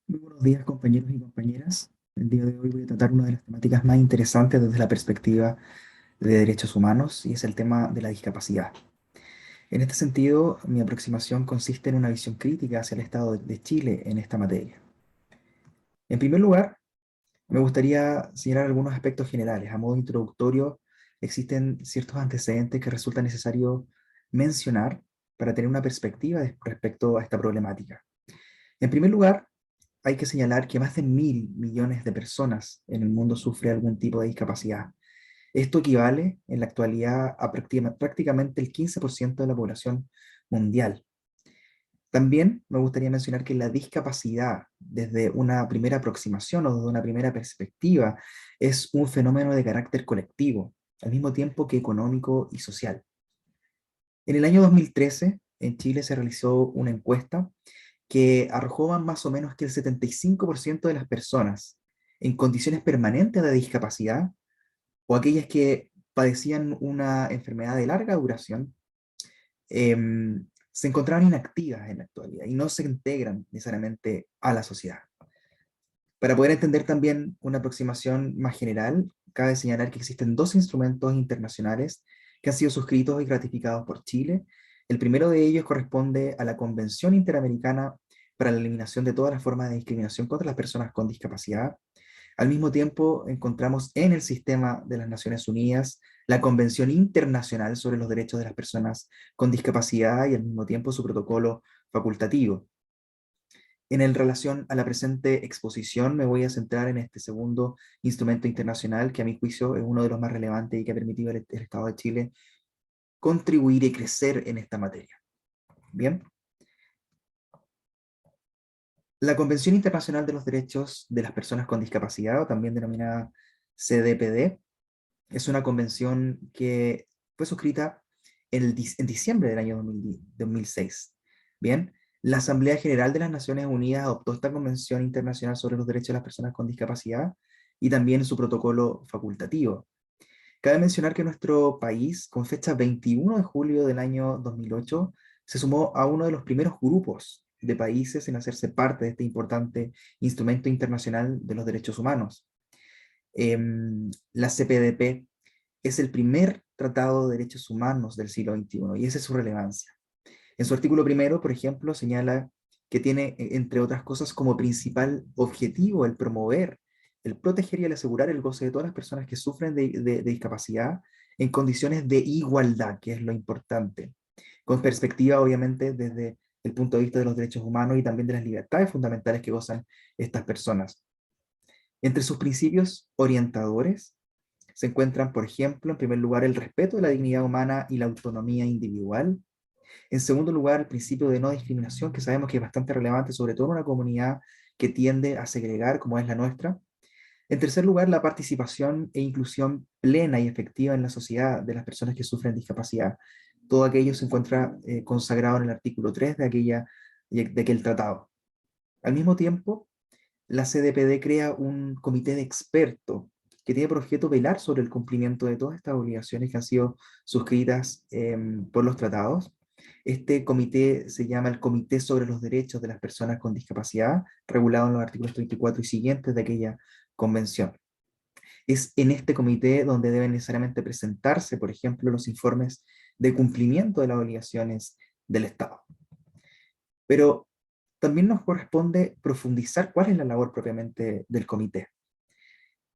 Muy buenos días, compañeros y compañeras. El día de hoy voy a tratar una de las temáticas más interesantes desde la perspectiva de derechos humanos y es el tema de la discapacidad. En este sentido, mi aproximación consiste en una visión crítica hacia el Estado de Chile en esta materia. En primer lugar, me gustaría señalar algunos aspectos generales. A modo introductorio, existen ciertos antecedentes que resulta necesario mencionar para tener una perspectiva respecto a esta problemática. En primer lugar, hay que señalar que más de 1.000 millones de personas en el mundo sufren algún tipo de discapacidad. Esto equivale en la actualidad a prácticamente el 15% de la población mundial. También me gustaría mencionar que la discapacidad, desde una primera aproximación o desde una primera perspectiva, es un fenómeno de carácter colectivo, al mismo tiempo que económico y social. En el año 2013, en Chile se realizó una encuesta que arrojó más o menos que el 75% de las personas en condiciones permanentes de discapacidad o aquellas que padecían una enfermedad de larga duración, se encontraban inactivas en la actualidad y no se integran necesariamente a la sociedad. Para poder entender también una aproximación más general, cabe señalar que existen dos instrumentos internacionales que han sido suscritos y ratificados por Chile. El primero de ellos corresponde a la Convención Interamericana para la Eliminación de todas las formas de discriminación contra las personas con discapacidad. Al mismo tiempo, encontramos en el sistema de las Naciones Unidas la Convención Internacional sobre los Derechos de las Personas con Discapacidad y al mismo tiempo su protocolo facultativo. En relación a la presente exposición, me voy a centrar en este segundo instrumento internacional que a mi juicio es uno de los más relevantes y que ha permitido al Estado de Chile contribuir y crecer en esta materia. Bien, la Convención Internacional de los Derechos de las Personas con Discapacidad, o también denominada CDPD, es una convención que fue suscrita en diciembre del año 2006. Bien, la Asamblea General de las Naciones Unidas adoptó esta Convención Internacional sobre los Derechos de las Personas con Discapacidad y también su protocolo facultativo. Cabe mencionar que nuestro país, con fecha 21 de julio del año 2008, se sumó a uno de los primeros grupos de países en hacerse parte de este importante instrumento internacional de los derechos humanos. La CPDP es el primer tratado de derechos humanos del siglo XXI y esa es su relevancia. En su artículo primero, por ejemplo, señala que tiene, entre otras cosas, como principal objetivo el promover, el proteger y el asegurar el goce de todas las personas que sufren de discapacidad en condiciones de igualdad, que es lo importante, con perspectiva, obviamente, desde el punto de vista de los derechos humanos y también de las libertades fundamentales que gozan estas personas. Entre sus principios orientadores se encuentran, por ejemplo, en primer lugar, el respeto de la dignidad humana y la autonomía individual. En segundo lugar, el principio de no discriminación, que sabemos que es bastante relevante, sobre todo en una comunidad que tiende a segregar, como es la nuestra. En tercer lugar, la participación e inclusión plena y efectiva en la sociedad de las personas que sufren discapacidad. Todo aquello se encuentra consagrado en el artículo 3 de aquel tratado. Al mismo tiempo, la CDPD crea un comité de expertos que tiene por objeto velar sobre el cumplimiento de todas estas obligaciones que han sido suscritas por los tratados. Este comité se llama el Comité sobre los Derechos de las Personas con Discapacidad, regulado en los artículos 34 y siguientes de aquella convención. Es en este comité donde deben necesariamente presentarse, por ejemplo, los informes de cumplimiento de las obligaciones del Estado. Pero también nos corresponde profundizar cuál es la labor propiamente del comité.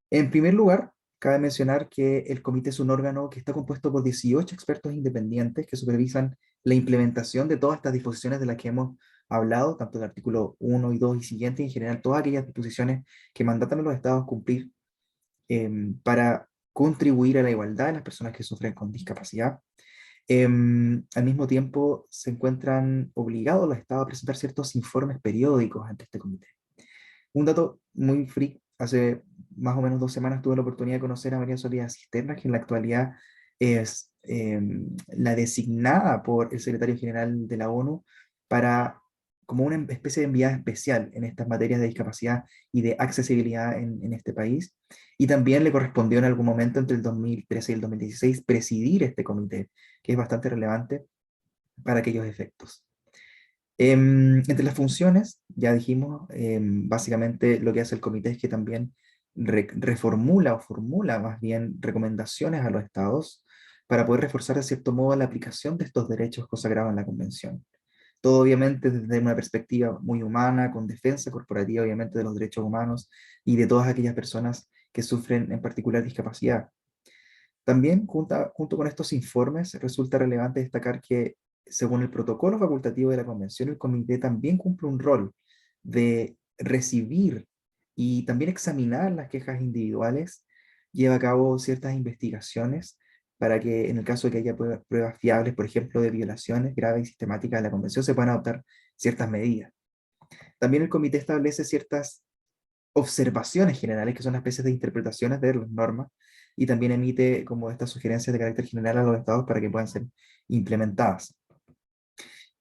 En primer lugar, cabe mencionar que el comité es un órgano que está compuesto por 18 expertos independientes que supervisan la implementación de todas estas disposiciones de las que hemos hablado, tanto del artículo 1 y 2 y siguiente, y en general todas aquellas disposiciones que mandatan a los estados cumplir para contribuir a la igualdad de las personas que sufren con discapacidad. Al mismo tiempo, se encuentran obligados los estados a presentar ciertos informes periódicos ante este comité. Un dato muy freak, hace más o menos 2 semanas tuve la oportunidad de conocer a María Soledad Cisterna, que en la actualidad es la designada por el secretario general de la ONU para como una especie de enviada especial en estas materias de discapacidad y de accesibilidad en este país. Y también le correspondió en algún momento entre el 2013 y el 2016 presidir este comité, que es bastante relevante para aquellos efectos. Entre las funciones, ya dijimos, básicamente lo que hace el comité es que también reformula o formula más bien recomendaciones a los estados para poder reforzar de cierto modo la aplicación de estos derechos consagrados en la Convención. Todo obviamente desde una perspectiva muy humana, con defensa corporativa obviamente de los derechos humanos y de todas aquellas personas que sufren en particular discapacidad. También, junto con estos informes, resulta relevante destacar que, según el protocolo facultativo de la Convención, el comité también cumple un rol de recibir y también examinar las quejas individuales, lleva a cabo ciertas investigaciones para que, en el caso de que haya pruebas fiables, por ejemplo, de violaciones graves y sistemáticas de la Convención, se puedan adoptar ciertas medidas. También el comité establece ciertas observaciones generales, que son especies de interpretaciones de las normas, y también emite como estas sugerencias de carácter general a los estados para que puedan ser implementadas.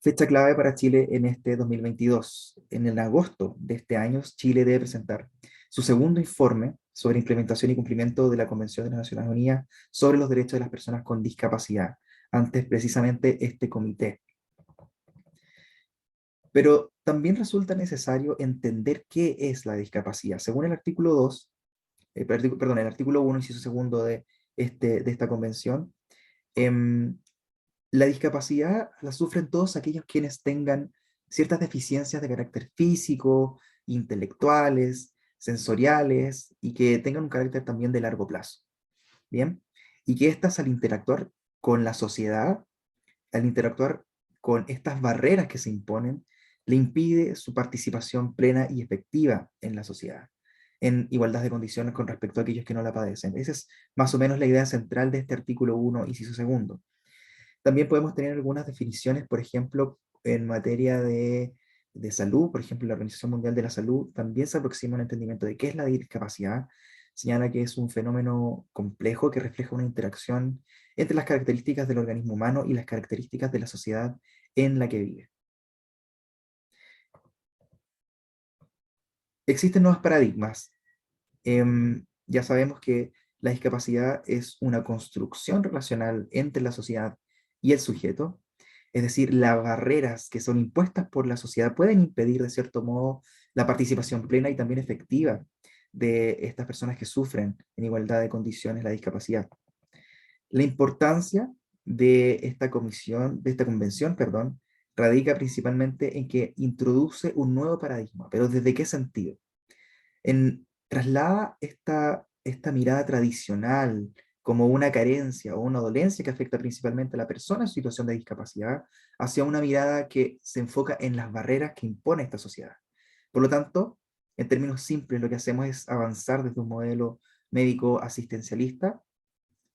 Fecha clave para Chile en este 2022. En el agosto de este año, Chile debe presentar su segundo informe sobre implementación y cumplimiento de la Convención de las Naciones Unidas sobre los derechos de las personas con discapacidad, antes precisamente este comité. Pero también resulta necesario entender qué es la discapacidad. Según el artículo 2, perdón, el artículo 1, inciso segundo de esta convención, em, la discapacidad la sufren todos aquellos quienes tengan ciertas deficiencias de carácter físico, intelectuales, sensoriales y que tengan un carácter también de largo plazo. ¿Bien? Y que éstas al interactuar con la sociedad, al interactuar con estas barreras que se imponen, le impide su participación plena y efectiva en la sociedad, en igualdad de condiciones con respecto a aquellos que no la padecen. Esa es más o menos la idea central de este artículo 1, inciso segundo. También podemos tener algunas definiciones, por ejemplo, en materia de salud. Por ejemplo, la Organización Mundial de la Salud también se aproxima a un entendimiento de qué es la discapacidad. Señala que es un fenómeno complejo que refleja una interacción entre las características del organismo humano y las características de la sociedad en la que vive. Existen nuevos paradigmas. Ya sabemos que la discapacidad es una construcción relacional entre la sociedad y el sujeto. Es decir, las barreras que son impuestas por la sociedad pueden impedir, de cierto modo, la participación plena y también efectiva de estas personas que sufren en igualdad de condiciones la discapacidad. La importancia de esta comisión, de esta convención, perdón, radica principalmente en que introduce un nuevo paradigma, pero ¿desde qué sentido? Traslada esta mirada tradicional como una carencia o una dolencia que afecta principalmente a la persona en situación de discapacidad, hacia una mirada que se enfoca en las barreras que impone esta sociedad. Por lo tanto, en términos simples, lo que hacemos es avanzar desde un modelo médico asistencialista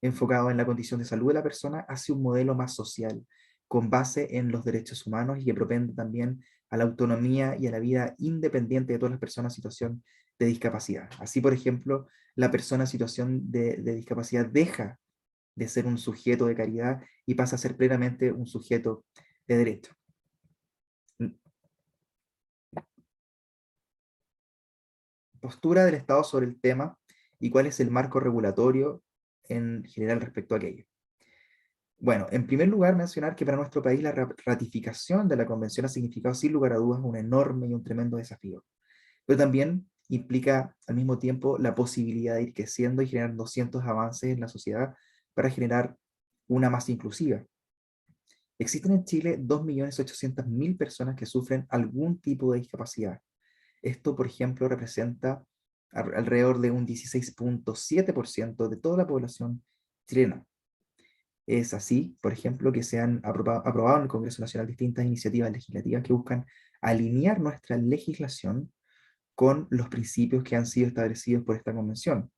enfocado en la condición de salud de la persona hacia un modelo más social, con base en los derechos humanos y que propende también a la autonomía y a la vida independiente de todas las personas en situación de discapacidad. Así, por ejemplo, la persona en situación de discapacidad deja de ser un sujeto de caridad y pasa a ser plenamente un sujeto de derecho. Postura del Estado sobre el tema y cuál es el marco regulatorio en general respecto a aquello. Bueno, en primer lugar, mencionar que para nuestro país la ratificación de la convención ha significado sin lugar a dudas un enorme y un tremendo desafío, pero también implica al mismo tiempo la posibilidad de ir creciendo y generando cientos avances en la sociedad para generar una más inclusiva. Existen en Chile 2.800.000 personas que sufren algún tipo de discapacidad. Esto, por ejemplo, representa alrededor de un 16.7% de toda la población chilena. Es así, por ejemplo, que se han aprobado en el Congreso Nacional distintas iniciativas legislativas que buscan alinear nuestra legislación con los principios que han sido establecidos por esta convención.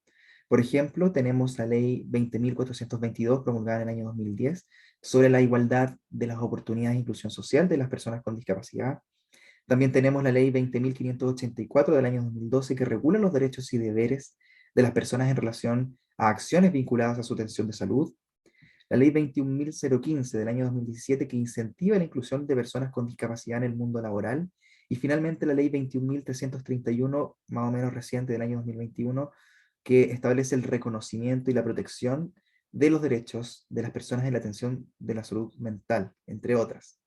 Por ejemplo, tenemos la ley 20.422 promulgada en el año 2010 sobre la igualdad de las oportunidades e inclusión social de las personas con discapacidad. También tenemos la ley 20.584 del año 2012 que regula los derechos y deberes de las personas en relación a acciones vinculadas a su atención de salud. La ley 21.015 del año 2017 que incentiva la inclusión de personas con discapacidad en el mundo laboral. Y finalmente la ley 21.331, más o menos reciente del año 2021, que establece el reconocimiento y la protección de los derechos de las personas en la atención de la salud mental, entre otras.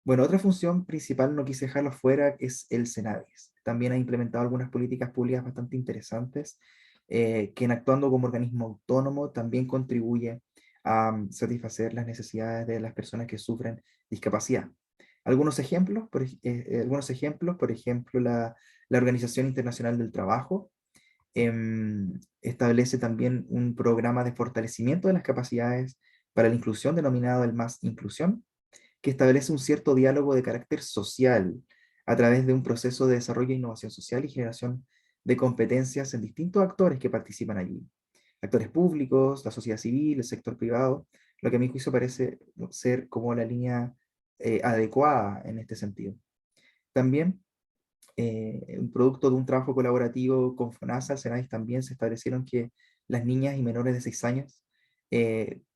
Bueno, otra función principal, no quise dejarlo fuera, es el Senadis. También ha implementado algunas políticas públicas bastante interesantes, que en actuando como organismo autónomo también contribuye a satisfacer las necesidades de las personas que sufren discapacidad. Algunos ejemplos, por ejemplo, la Organización Internacional del Trabajo establece también un programa de fortalecimiento de las capacidades para la inclusión denominado el Más Inclusión, que establece un cierto diálogo de carácter social a través de un proceso de desarrollo e innovación social y generación de competencias en distintos actores que participan allí. Actores públicos, la sociedad civil, el sector privado, lo que a mi juicio parece ser como la línea adecuada en este sentido. También, un producto de un trabajo colaborativo con FONASA, el SENADIS, también se establecieron que las niñas y menores de 6 años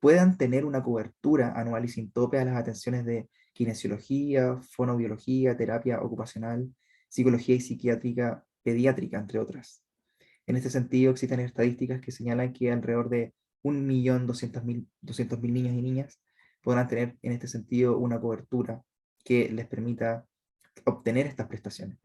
puedan tener una cobertura anual y sin tope a las atenciones de kinesiología, fonobiología, terapia ocupacional, psicología y psiquiátrica pediátrica, entre otras. En este sentido, existen estadísticas que señalan que alrededor de 1.200.000 niños y niñas podrán tener en este sentido una cobertura que les permita obtener estas prestaciones.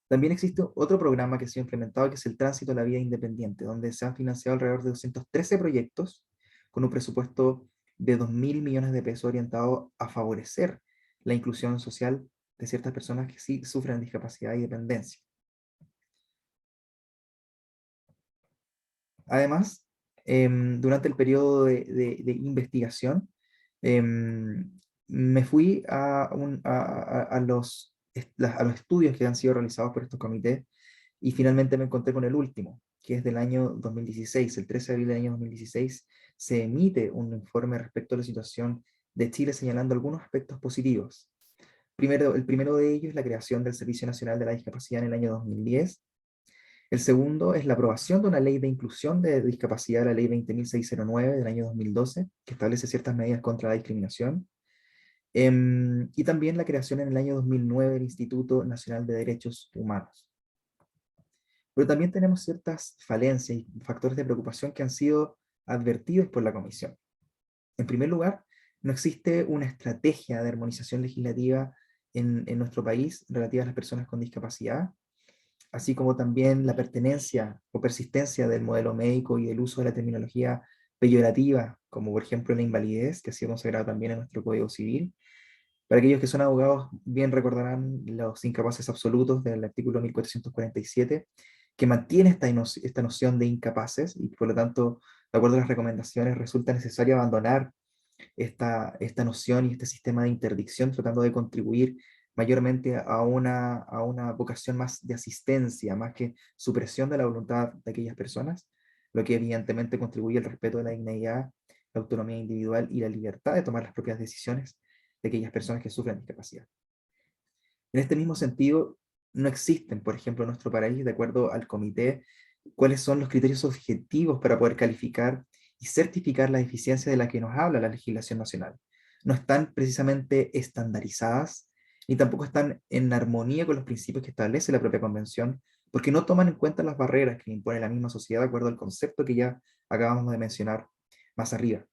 También existe otro programa que se ha implementado, que es el Tránsito a la Vida Independiente, donde se han financiado alrededor de 213 proyectos con un presupuesto de 2.000 millones de pesos orientado a favorecer la inclusión social de ciertas personas que sí sufren discapacidad y dependencia. Además, durante el periodo de investigación, em, me fui a los estudios que han sido realizados por estos comités y finalmente me encontré con el último, que es del año 2016. El 13 de abril del año 2016 se emite un informe respecto a la situación de Chile señalando algunos aspectos positivos. El primero de ellos es la creación del Servicio Nacional de la Discapacidad en el año 2010. El segundo es la aprobación de una ley de inclusión de discapacidad, la ley 20.609 del año 2012, que establece ciertas medidas contra la discriminación. Y también la creación en el año 2009 del Instituto Nacional de Derechos Humanos. Pero también tenemos ciertas falencias y factores de preocupación que han sido advertidos por la Comisión. En primer lugar, no existe una estrategia de armonización legislativa en nuestro país relativa a las personas con discapacidad, así como también la pertenencia o persistencia del modelo médico y el uso de la terminología peyorativa, como por ejemplo la invalidez, que ha sido consagrado también en nuestro Código Civil. Para aquellos que son abogados, bien recordarán los incapaces absolutos del artículo 1447, que mantiene esta noción de incapaces y por lo tanto, de acuerdo a las recomendaciones, resulta necesario abandonar esta noción y este sistema de interdicción, tratando de contribuir mayormente a una vocación más de asistencia, más que supresión de la voluntad de aquellas personas, lo que evidentemente contribuye al respeto de la dignidad, la autonomía individual y la libertad de tomar las propias decisiones de aquellas personas que sufren discapacidad. En este mismo sentido, no existen, por ejemplo, en nuestro país, de acuerdo al comité, cuáles son los criterios objetivos para poder calificar y certificar la eficiencia de la que nos habla la legislación nacional. No están precisamente estandarizadas, ni tampoco están en armonía con los principios que establece la propia convención, porque no toman en cuenta las barreras que impone la misma sociedad de acuerdo al concepto que ya acabamos de mencionar más arriba.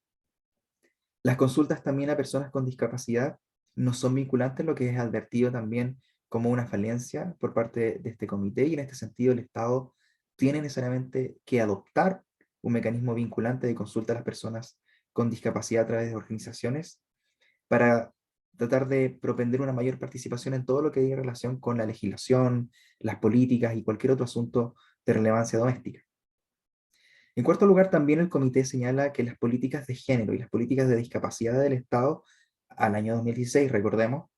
Las consultas también a personas con discapacidad no son vinculantes, lo que es advertido también como una falencia por parte de este comité, y en este sentido el Estado tiene necesariamente que adoptar un mecanismo vinculante de consulta a las personas con discapacidad a través de organizaciones para tratar de propender una mayor participación en todo lo que hay en relación con la legislación, las políticas y cualquier otro asunto de relevancia doméstica. En cuarto lugar, también el comité señala que las políticas de género y las políticas de discapacidad del Estado al año 2016, recordemos,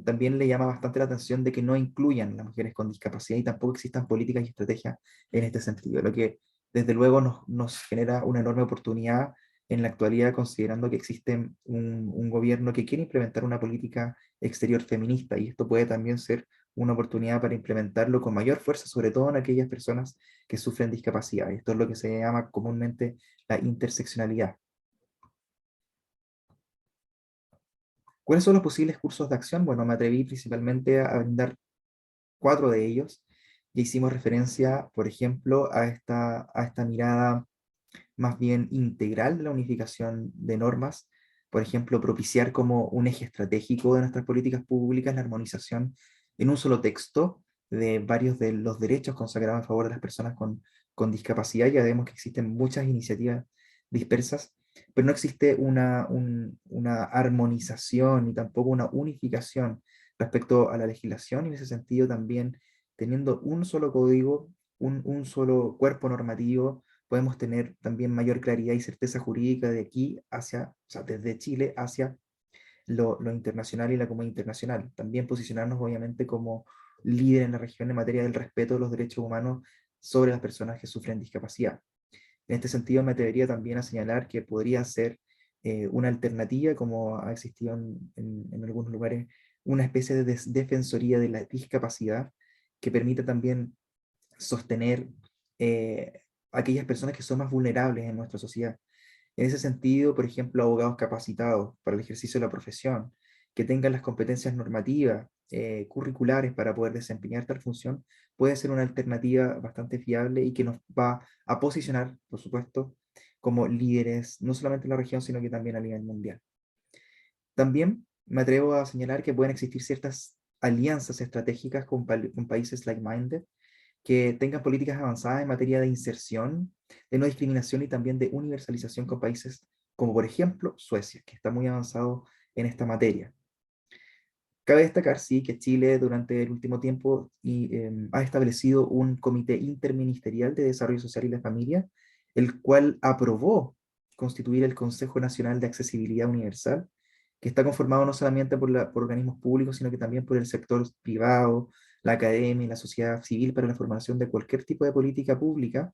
también le llama bastante la atención de que no incluyan a las mujeres con discapacidad y tampoco existan políticas y estrategias en este sentido, lo que desde luego nos genera una enorme oportunidad en la actualidad, considerando que existe un gobierno que quiere implementar una política exterior feminista, y esto puede también ser una oportunidad para implementarlo con mayor fuerza, sobre todo en aquellas personas que sufren discapacidad. Esto es lo que se llama comúnmente la interseccionalidad. ¿Cuáles son los posibles cursos de acción? Bueno, me atreví principalmente a brindar 4 de ellos. Ya hicimos referencia, por ejemplo, a esta mirada más bien integral de la unificación de normas, por ejemplo, propiciar como un eje estratégico de nuestras políticas públicas la armonización en un solo texto de varios de los derechos consagrados a favor de las personas con discapacidad. Ya vemos que existen muchas iniciativas dispersas, pero no existe una armonización ni tampoco una unificación respecto a la legislación, y en ese sentido también teniendo un solo código, un solo cuerpo normativo, podemos tener también mayor claridad y certeza jurídica de aquí hacia, o sea, desde Chile hacia lo internacional y la comunidad internacional. También posicionarnos obviamente como líder en la región en materia del respeto de los derechos humanos sobre las personas que sufren discapacidad. En este sentido, me atrevería también a señalar que podría ser una alternativa, como ha existido en algunos lugares, una especie de defensoría de la discapacidad que permita también sostener aquellas personas que son más vulnerables en nuestra sociedad. En ese sentido, por ejemplo, abogados capacitados para el ejercicio de la profesión, que tengan las competencias normativas, curriculares para poder desempeñar tal función, puede ser una alternativa bastante fiable y que nos va a posicionar, por supuesto, como líderes, no solamente en la región, sino que también a nivel mundial. También me atrevo a señalar que pueden existir ciertas alianzas estratégicas con países like-minded que tengan políticas avanzadas en materia de inserción, de no discriminación y también de universalización con países como por ejemplo Suecia, que está muy avanzado en esta materia. Cabe destacar, sí, que Chile durante el último tiempo ha establecido un comité interministerial de desarrollo social y la familia, el cual aprobó constituir el Consejo Nacional de Accesibilidad Universal, que está conformado no solamente por organismos públicos, sino que también por el sector privado, la academia y la sociedad civil para la formación de cualquier tipo de política pública,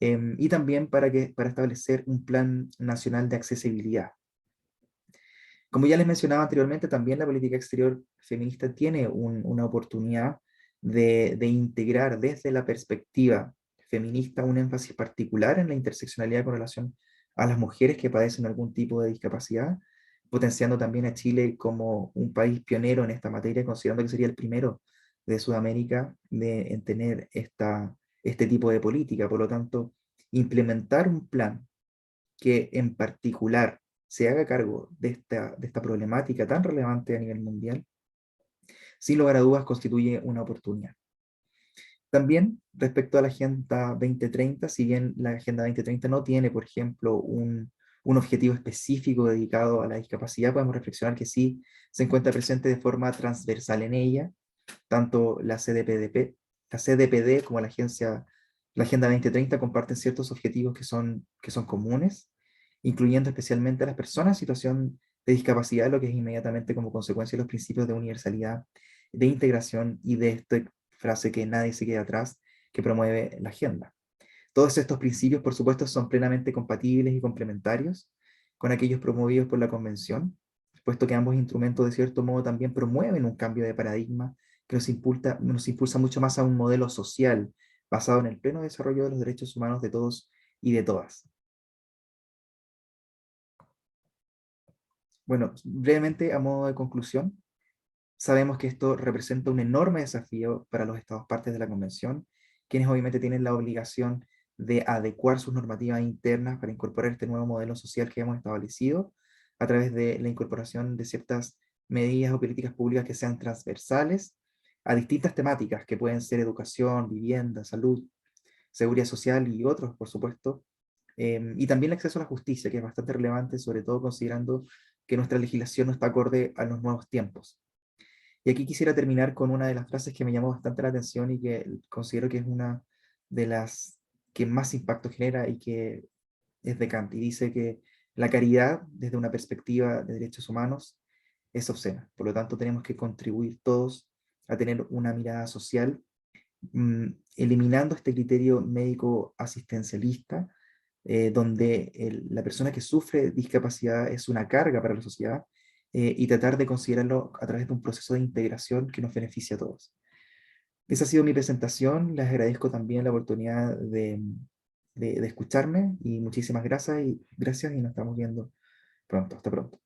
y también para establecer un plan nacional de accesibilidad. Como ya les mencionaba anteriormente, también la política exterior feminista tiene una oportunidad de integrar desde la perspectiva feminista un énfasis particular en la interseccionalidad con relación a las mujeres que padecen algún tipo de discapacidad, potenciando también a Chile como un país pionero en esta materia, considerando que sería el primero de Sudamérica en tener este tipo de política. Por lo tanto, implementar un plan que en particular se haga cargo de esta problemática tan relevante a nivel mundial, sin lugar a dudas constituye una oportunidad. También respecto a la Agenda 2030, si bien la Agenda 2030 no tiene, por ejemplo, un objetivo específico dedicado a la discapacidad, podemos reflexionar que sí se encuentra presente de forma transversal en ella, tanto la CDPD como la Agenda 2030 comparten ciertos objetivos que son comunes, incluyendo especialmente a las personas en situación de discapacidad, lo que es inmediatamente como consecuencia de los principios de universalidad, de integración y de esta frase que nadie se quede atrás, que promueve la agenda. Todos estos principios, por supuesto, son plenamente compatibles y complementarios con aquellos promovidos por la Convención, puesto que ambos instrumentos de cierto modo también promueven un cambio de paradigma que nos impulsa mucho más a un modelo social basado en el pleno desarrollo de los derechos humanos de todos y de todas. Bueno, brevemente, a modo de conclusión, sabemos que esto representa un enorme desafío para los Estados partes de la Convención, quienes obviamente tienen la obligación de adecuar sus normativas internas para incorporar este nuevo modelo social que hemos establecido a través de la incorporación de ciertas medidas o políticas públicas que sean transversales a distintas temáticas que pueden ser educación, vivienda, salud, seguridad social y otros, por supuesto, y también el acceso a la justicia, que es bastante relevante, sobre todo considerando que nuestra legislación no está acorde a los nuevos tiempos. Y aquí quisiera terminar con una de las frases que me llamó bastante la atención y que considero que es una de las que más impacto genera y que es de Kant. Y dice que la caridad, desde una perspectiva de derechos humanos, es obscena. Por lo tanto, tenemos que contribuir todos a tener una mirada social, eliminando este criterio médico asistencialista, donde la persona que sufre discapacidad es una carga para la sociedad, y tratar de considerarlo a través de un proceso de integración que nos beneficie a todos. Esa ha sido mi presentación, les agradezco también la oportunidad de escucharme y muchísimas gracias y nos estamos viendo pronto, hasta pronto.